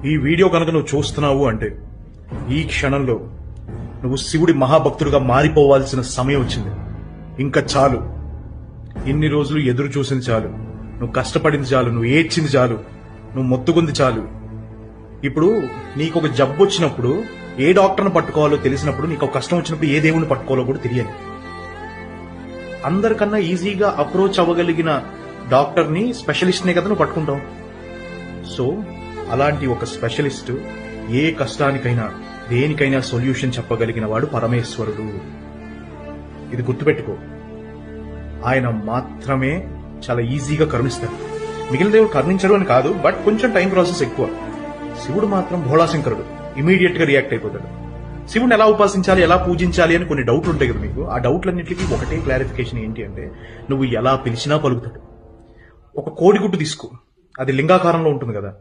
ఈ వీడియో కనుక నువ్వు చూస్తున్నావు అంటే ఈ క్షణంలో నువ్వు శివుడి మహాభక్తుడిగా మారిపోవాల్సిన సమయం వచ్చింది. ఇంకా చాలు. ఇన్ని రోజులు ఎదురు చూసింది చాలు, నువ్వు కష్టపడింది చాలు, నువ్వు ఏడ్చింది చాలు, నువ్వు మొత్తుకుంది చాలు. ఇప్పుడు నీకు ఒక జబ్బు వచ్చినప్పుడు ఏ డాక్టర్ని పట్టుకోవాలో తెలిసినప్పుడు, నీకు ఒక కష్టం వచ్చినప్పుడు ఏ దేవుణ్ణి పట్టుకోవాలో కూడా తెలియదు. అందరికన్నా ఈజీగా అప్రోచ్ అవ్వగలిగిన డాక్టర్ని, స్పెషలిస్ట్నే కదా నువ్వు పట్టుకుంటావు. సో అలాంటి ఒక స్పెషలిస్ట్ ఏ కష్టానికైనా దేనికైనా సొల్యూషన్ చెప్పగలిగిన వాడు పరమేశ్వరుడు. ఇది గుర్తుపెట్టుకో. ఆయన మాత్రమే చాలా ఈజీగా కరుణిస్తారు. మిగిలిన దేవుడు కరుణించరు అని కాదు, బట్ కొంచెం టైం ప్రాసెస్ ఎక్కువ. శివుడు మాత్రం భోళాశంకరుడు, ఇమీడియట్ గా రియాక్ట్ అయిపోతాడు. శివుడిని ఎలా ఉపాసించాలి, ఎలా పూజించాలి అని కొన్ని డౌట్లు ఉంటాయి కదా మీకు. ఆ డౌట్లన్నింటికి ఒకటే క్లారిఫికేషన్ ఏంటి అంటే, నువ్వు ఎలా పిలిచినా పలుకుతాడు. ఒక కోడిగుడ్డు తీసుకో, అది లింగాకారంలో ఉంటుంది కదా,